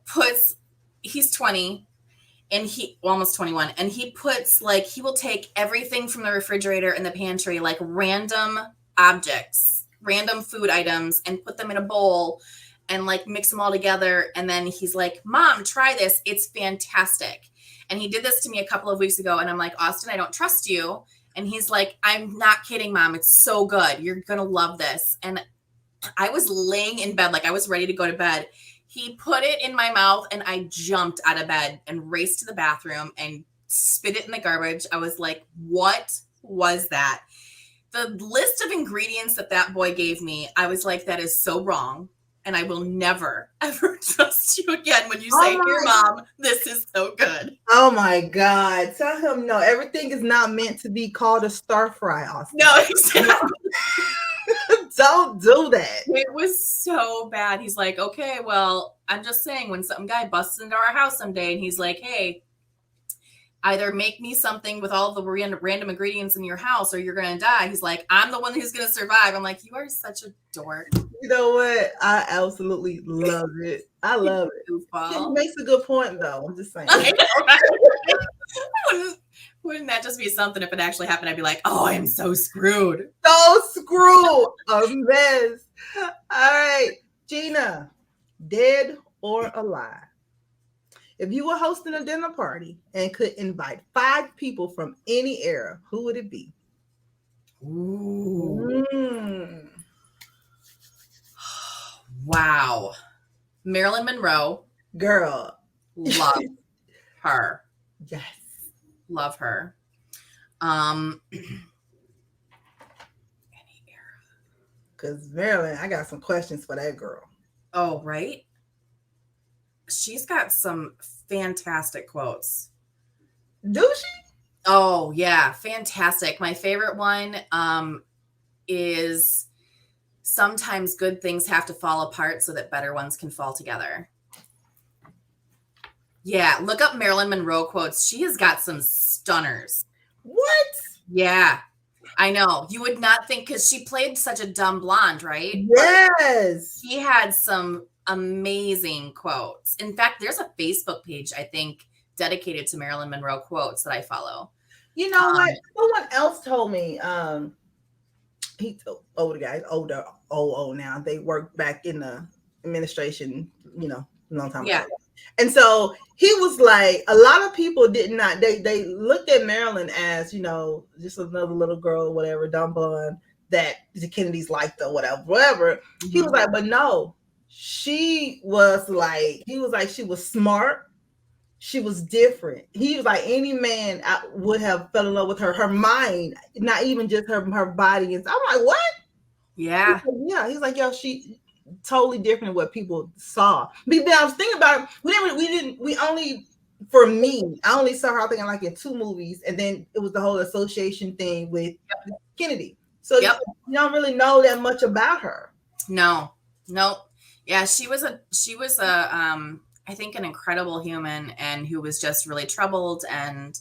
puts he's 20 and he well, almost 21, and he puts like he will take everything from the refrigerator and the pantry, like random objects, random food items, and put them in a bowl and like mix them all together, and then he's like, Mom, try this, it's fantastic. And he did this to me a couple of weeks ago, and I'm like, Austin, I don't trust you. And he's like, I'm not kidding, Mom, it's so good, you're gonna love this. And I was laying in bed, like I was ready to go to bed. He put it in my mouth and I jumped out of bed and raced to the bathroom and spit it in the garbage. I was like, what was that? The list of ingredients that boy gave me, I was like, that is so wrong. And I will never, ever trust you again when you say, here, Mom, this is so good. Oh my God. Tell him no, everything is not meant to be called a stir fry, Austin. No, exactly. Don't do that. It was so bad. He's like, okay, well, I'm just saying when some guy busts into our house someday and he's like, hey, either make me something with all the random ingredients in your house or you're going to die. He's like, I'm the one who's going to survive. I'm like, you are such a dork. You know what? I absolutely love it. I love it. He makes a good point, though. I'm just saying. I know, right? Wouldn't that just be something if it actually happened? I'd be like, oh, I'm so screwed. So screwed. A mess. All right. Gina, dead or alive? If you were hosting a dinner party and could invite 5 people from any era, who would it be? Ooh. Wow. Marilyn Monroe. Girl. Love her. Yes. Love her. Any era. Because Marilyn, I got some questions for that girl. Oh, right? She's got some fantastic quotes. Do she? Oh, yeah. Fantastic. My favorite one is sometimes good things have to fall apart so that better ones can fall together. Yeah. Look up Marilyn Monroe quotes. She has got some stunners. What? Yeah. I know. You would not think because she played such a dumb blonde, right? Yes. She had some amazing quotes. In fact, there's a Facebook page, I think, dedicated to Marilyn Monroe quotes that I follow. You know what? Someone else told me, he older guys, older, old now. They work back in the administration, you know, a long time ago. And so he was like, a lot of people did not, they looked at Marilyn as, you know, just another little girl or whatever, dumb blonde that the Kennedys liked or whatever. Mm-hmm. He was like, but no, she was like, she was smart. She was different. He was like, any man would have fell in love with her mind, not even just her body. And I'm like, what? Yeah. He's like, yo, she totally different than what people saw. But then I was thinking about it. I only saw her, I think, like in 2 movies, and then it was the whole association thing with Kennedy. So you don't really know that much about her. No. Yeah, she was a I think an incredible human and who was just really troubled and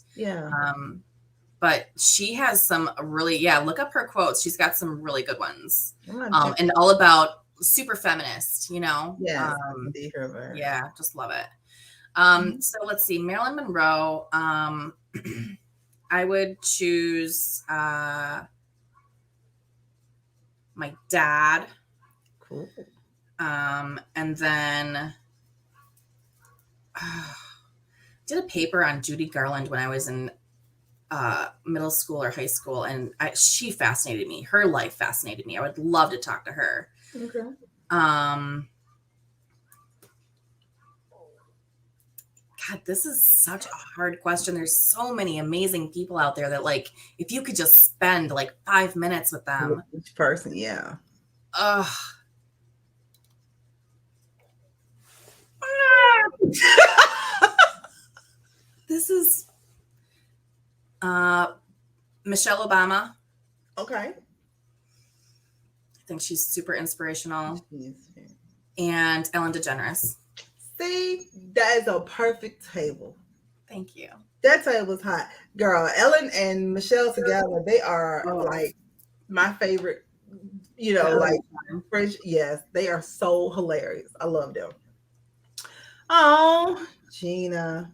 but she has some really look up her quotes. She's got some really good ones. And all about super feminist, you know. Yeah. Just love it. So let's see, Marilyn Monroe. I would choose my dad. Cool. And then did a paper on Judy Garland when I was in middle school or high school, and she fascinated me. Her life fascinated me. I would love to talk to her. Okay. God, this is such a hard question. There's so many amazing people out there that, like, if you could just spend like 5 minutes with them. Each person, yeah. This is Michelle Obama. Okay. I think she's super inspirational. Yes. And Ellen DeGeneres. See, that is a perfect table. Thank you. That table was hot. Girl, Ellen and Michelle together, they are like my favorite, like French. Yes, they are so hilarious. I love them. Oh, Gina,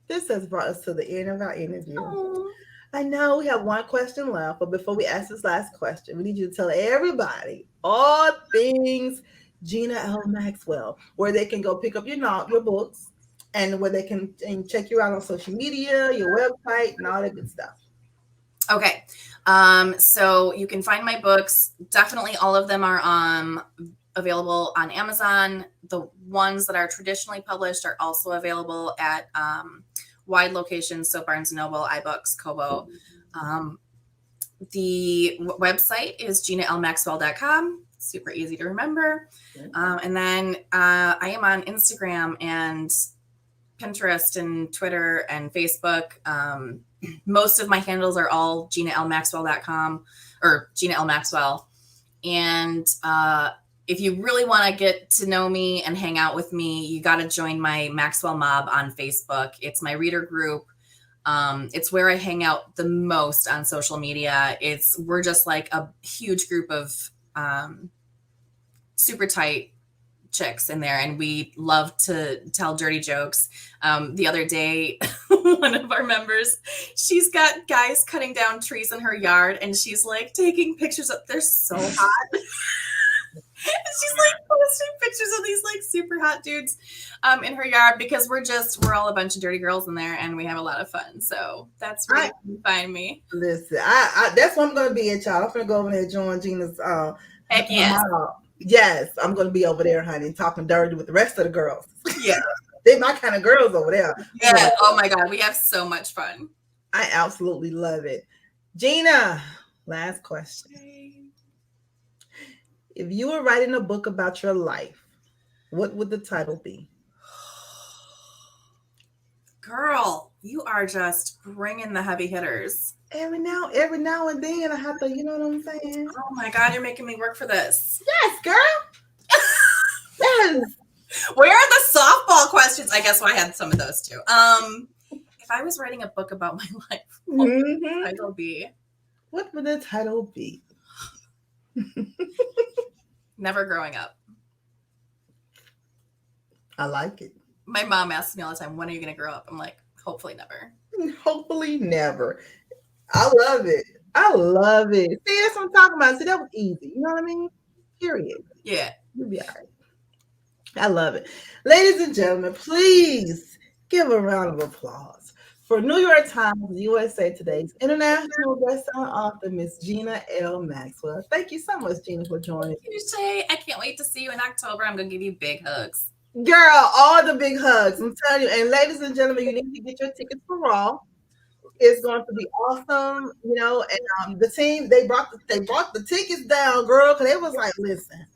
this has brought us to the end of our interview. Aww. I know we have one question left, but before we ask this last question, we need you to tell everybody all things Gina L. Maxwell, where they can go pick up your books, and where they can check you out on social media, your website, and all that good stuff. Okay. So you can find my books. Definitely all of them are available on Amazon. The ones that are traditionally published are also available at wide locations, so Barnes & Noble, iBooks, Kobo. The website is ginalmaxwell.com. Super easy to remember. And then I am on Instagram and Pinterest and Twitter and Facebook. Most of my handles are all ginalmaxwell.com or Gina L. Maxwell. And if you really want to get to know me and hang out with me, you got to join my Maxwell Mob on Facebook. It's my reader group. It's where I hang out the most on social media. We're just like a huge group of super tight chicks in there, and we love to tell dirty jokes. The other day, one of our members, she's got guys cutting down trees in her yard, and she's like taking pictures of, they're so hot. And she's like posting pictures of these like super hot dudes in her yard, because we're all a bunch of dirty girls in there, and we have a lot of fun. So that's where you can find me. Listen, I that's what I'm gonna be at, y'all. I'm gonna go over there and join Gina's Heck yes. Yes, I'm gonna be over there, honey, talking dirty with the rest of the girls. Yeah. They're my kind of girls over there. Yeah. Oh my God, we have so much fun. I absolutely love it. Gina, last question. If you were writing a book about your life, what would the title be? Girl, you are just bringing the heavy hitters. Every now and then I have to, you know what I'm saying? Oh my God, you're making me work for this. Yes, girl. Yes. Where are the softball questions? I guess I had some of those too. If I was writing a book about my life, what would the title be? What would the title be? Never growing up. I like it. My mom asks me all the time, when are you going to grow up? I'm like, hopefully never. Hopefully never. I love it. I love it. See, that's what I'm talking about. See, that was easy. You know what I mean? Period. Yeah. You'll be all right. I love it. Ladies and gentlemen, please give a round of applause for New York Times USA Today's international bestselling author, Miss Gina L. Maxwell. Thank you so much, Gina, for joining. Thank you, Shay. I can't wait to see you in October. I'm going to give you big hugs. Girl, all the big hugs. I'm telling you. And ladies and gentlemen, you need to get your tickets for Raw. It's going to be awesome, and the team, they brought the tickets down, girl, because they was like, listen,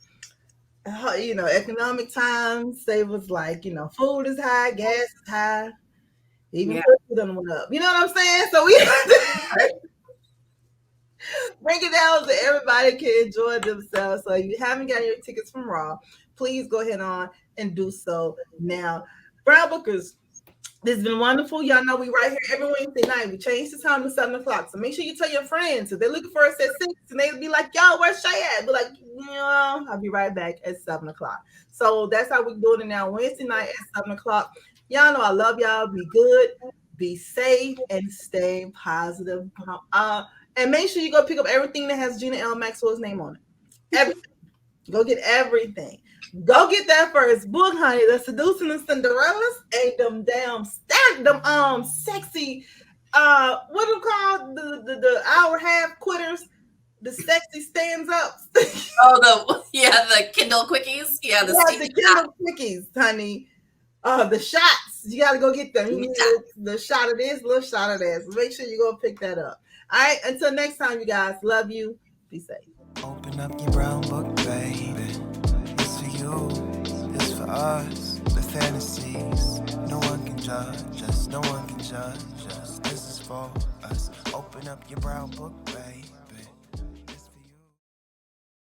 economic times, they was like, food is high, gas is high, even food done went up. You know what I'm saying? So we have to bring it down so everybody can enjoy themselves. So if you haven't got your tickets from Raw, please go ahead on and do so now. Brown Bookers, this has been wonderful. Y'all know we right here every Wednesday night. We changed the time to 7 o'clock. So make sure you tell your friends. If they're looking for us at 6 and they'll be like, yo, where's Shay at? Be like, I'll be right back at 7 o'clock. So that's how we're doing it now. Wednesday night at 7 o'clock. Y'all know I love y'all. Be good, be safe, and stay positive. And make sure you go pick up everything that has Gina L. Maxwell's name on it. Everything. Go get everything. Go get that first book, honey. The Seducing the Cinderellas ain't them damn sexy what do you call the hour half quitters, the sexy stands up. The Kindle quickies. Yeah, the Kindle quickies, honey. The shots. You gotta go get them. You need the shot of this, little shot of that. So make sure you go pick that up. All right, until next time, you guys. Love you. Be safe. Open up your brown book, baby. It's for you, it's for us. the fantasies. No one can judge us, no one can judge us. This is for us. Open up your brown book,